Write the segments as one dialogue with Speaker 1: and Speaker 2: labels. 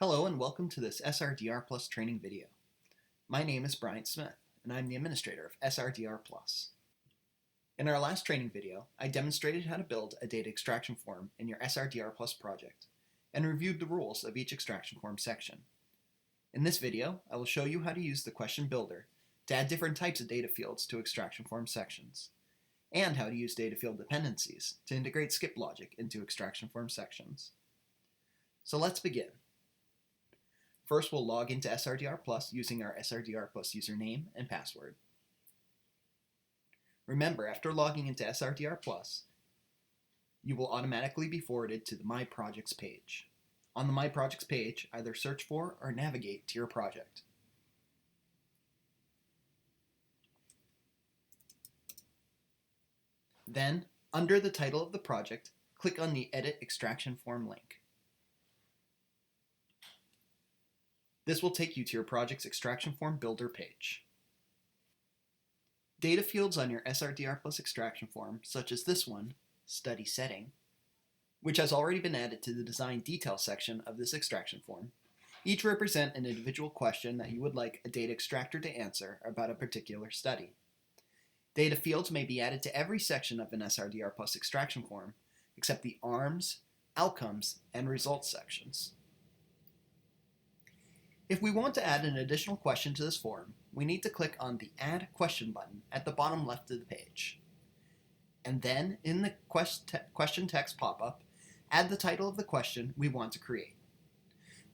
Speaker 1: Hello and welcome to this SRDR Plus training video. My name is Brian Smith and I'm the administrator of SRDR Plus. In our last training video, I demonstrated how to build a data extraction form in your SRDR Plus project and reviewed the rules of each extraction form section. In this video, I will show you how to use the question builder to add different types of data fields to extraction form sections, and how to use data field dependencies to integrate skip logic into extraction form sections. So let's begin. First, we'll log into SRDR Plus using our SRDR Plus username and password. Remember, after logging into SRDR Plus, you will automatically be forwarded to the My Projects page. On the My Projects page, either search for or navigate to your project. Then, under the title of the project, click on the Edit Extraction Form link. This will take you to your project's extraction form builder page. Data fields on your SRDR Plus extraction form, such as this one, Study Setting, which has already been added to the Design Detail section of this extraction form, each represent an individual question that you would like a data extractor to answer about a particular study. Data fields may be added to every section of an SRDR Plus extraction form, except the ARMS, Outcomes, and Results sections. If we want to add an additional question to this form, we need to click on the Add Question button at the bottom left of the page. And then, in the question text pop-up, add the title of the question we want to create.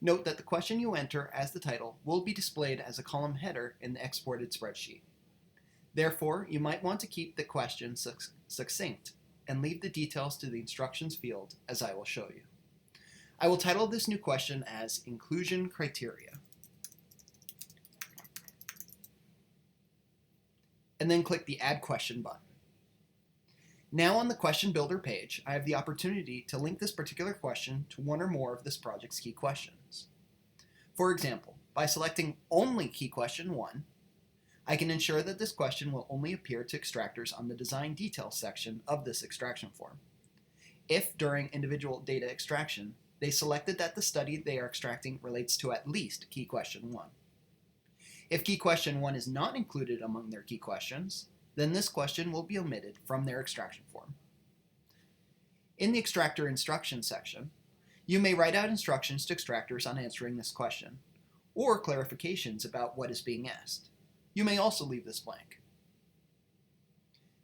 Speaker 1: Note that the question you enter as the title will be displayed as a column header in the exported spreadsheet. Therefore, you might want to keep the question succinct and leave the details to the instructions field, as I will show you. I will title this new question as Inclusion Criteria, and then click the Add Question button. Now on the Question Builder page, I have the opportunity to link this particular question to one or more of this project's key questions. For example, by selecting only Key Question 1, I can ensure that this question will only appear to extractors on the Design Details section of this extraction form. If, during individual data extraction, they selected that the study they are extracting relates to at least Key Question 1. If Key Question 1 is not included among their key questions, then this question will be omitted from their extraction form. In the Extractor Instructions section, you may write out instructions to extractors on answering this question, or clarifications about what is being asked. You may also leave this blank.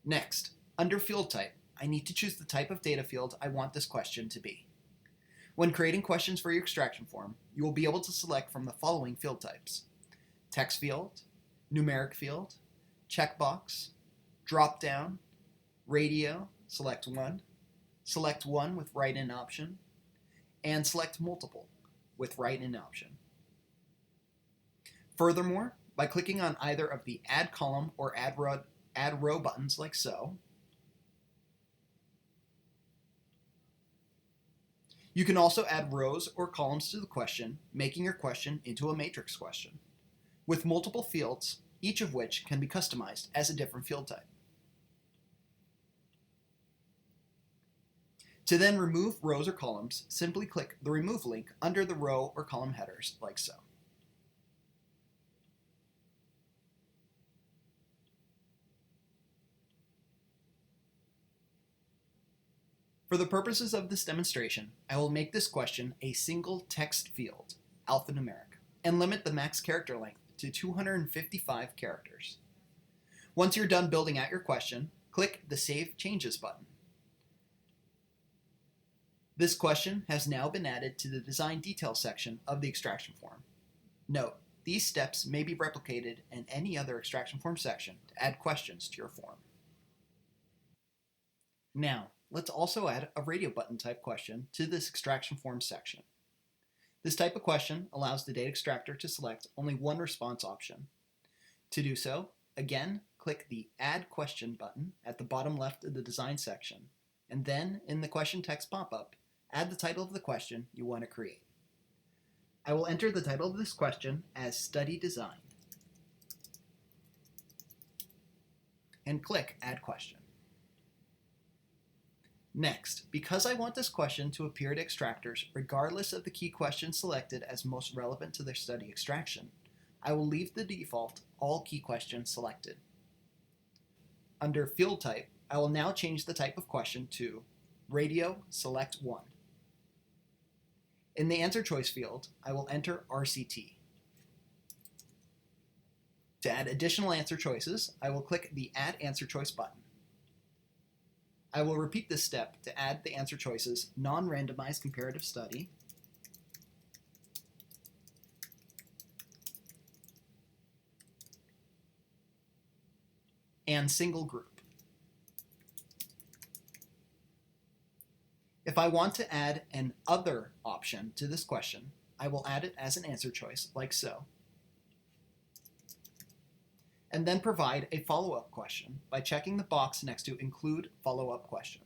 Speaker 1: Next, under Field Type, I need to choose the type of data field I want this question to be. When creating questions for your extraction form, you will be able to select from the following field types: text field, numeric field, checkbox, drop-down, radio, select one with write-in option, and select multiple with write-in option. Furthermore, by clicking on either of the Add Column or Add Row buttons like so, you can also add rows or columns to the question, making your question into a matrix question, with multiple fields, each of which can be customized as a different field type. To then remove rows or columns, simply click the Remove link under the row or column headers, like so. For the purposes of this demonstration, I will make this question a single text field, alphanumeric, and limit the max character length to 255 characters. Once you're done building out your question, click the Save Changes button. This question has now been added to the Design Details section of the extraction form. Note, these steps may be replicated in any other extraction form section to add questions to your form. Now, let's also add a radio button type question to this extraction form section. This type of question allows the data extractor to select only one response option. To do so, again, click the Add Question button at the bottom left of the Design section, and then in the question text pop-up, add the title of the question you want to create. I will enter the title of this question as Study Design, and click Add Question. Next, because I want this question to appear to extractors regardless of the key question selected as most relevant to their study extraction, I will leave the default all key questions selected. Under field type, I will now change the type of question to radio select 1. In the answer choice field, I will enter RCT. To add additional answer choices, I will click the Add Answer Choice button. I will repeat this step to add the answer choices non-randomized comparative study, and single group. If I want to add an other option to this question, I will add it as an answer choice, like so, and then provide a follow-up question by checking the box next to Include Follow-up Question.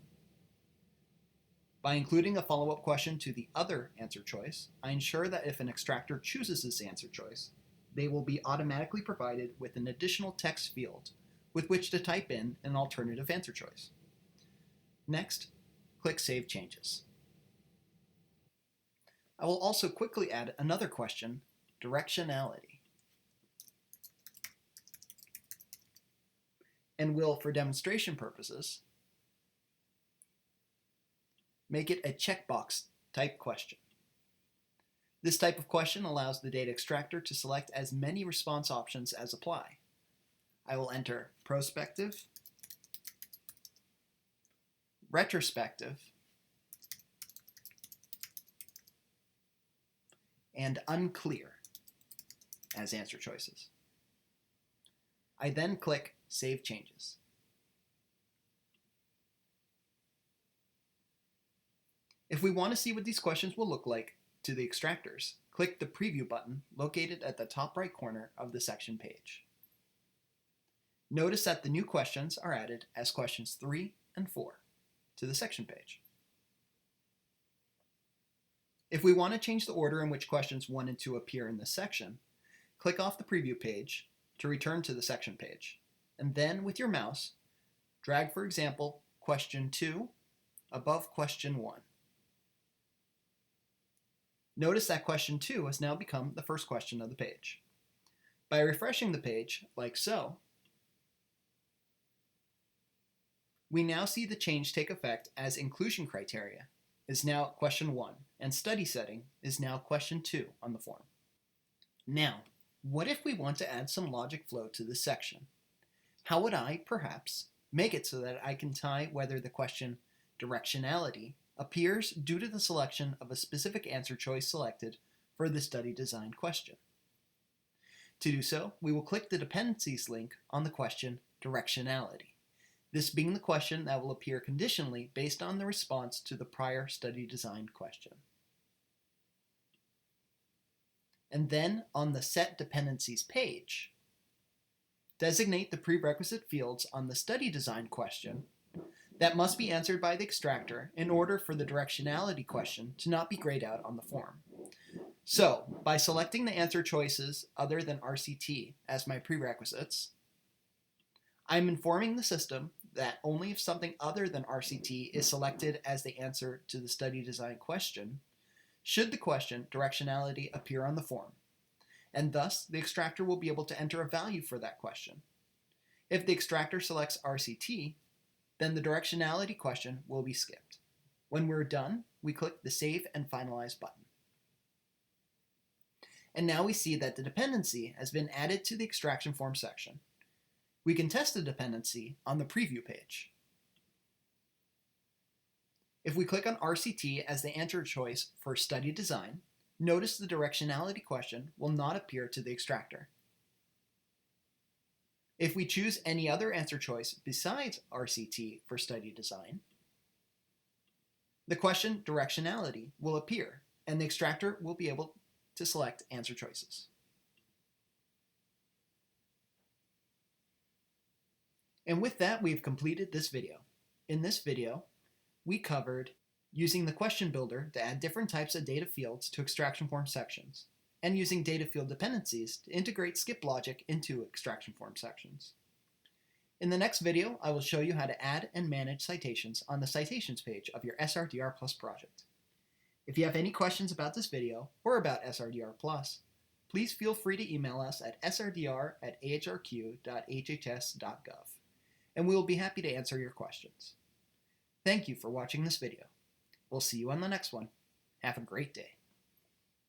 Speaker 1: By including a follow-up question to the other answer choice, I ensure that if an extractor chooses this answer choice, they will be automatically provided with an additional text field with which to type in an alternative answer choice. Next, click Save Changes. I will also quickly add another question, directionality, and will, for demonstration purposes, make it a checkbox type question. This type of question allows the data extractor to select as many response options as apply. I will enter prospective, retrospective, and unclear as answer choices. I then click Save Changes. If we want to see what these questions will look like to the extractors, click the Preview button located at the top right corner of the section page. Notice that the new questions are added as questions 3 and 4 to the section page. If we want to change the order in which questions 1 and 2 appear in this section, click off the preview page to return to the section page, and then with your mouse, drag, for example, question 2 above question 1. Notice that question 2 has now become the first question of the page. By refreshing the page, like so, we now see the change take effect as inclusion criteria is now question 1 and study setting is now question 2 on the form. Now, what if we want to add some logic flow to this section? How would I, perhaps, make it so that I can tie whether the question directionality appears due to the selection of a specific answer choice selected for the study design question? To do so, we will click the dependencies link on the question directionality, this being the question that will appear conditionally based on the response to the prior study design question. And then on the Set Dependencies page, designate the prerequisite fields on the study design question that must be answered by the extractor in order for the directionality question to not be grayed out on the form. So, by selecting the answer choices other than RCT as my prerequisites, I'm informing the system that only if something other than RCT is selected as the answer to the study design question, should the question directionality appear on the form, and thus the extractor will be able to enter a value for that question. If the extractor selects RCT, then the directionality question will be skipped. When we're done, we click the Save and Finalize button. And now we see that the dependency has been added to the extraction form section. We can test the dependency on the preview page. If we click on RCT as the answer choice for study design, notice the directionality question will not appear to the extractor. If we choose any other answer choice besides RCT for study design, the question directionality will appear, and the extractor will be able to select answer choices. And with that, we've completed this video. In this video, we covered using the question builder to add different types of data fields to extraction form sections, and using data field dependencies to integrate skip logic into extraction form sections. In the next video, I will show you how to add and manage citations on the citations page of your SRDR Plus project. If you have any questions about this video or about SRDR Plus, please feel free to email us at srdr@ahrq.hhs.gov, and we will be happy to answer your questions. Thank you for watching this video. We'll see you on the next one. Have a great day.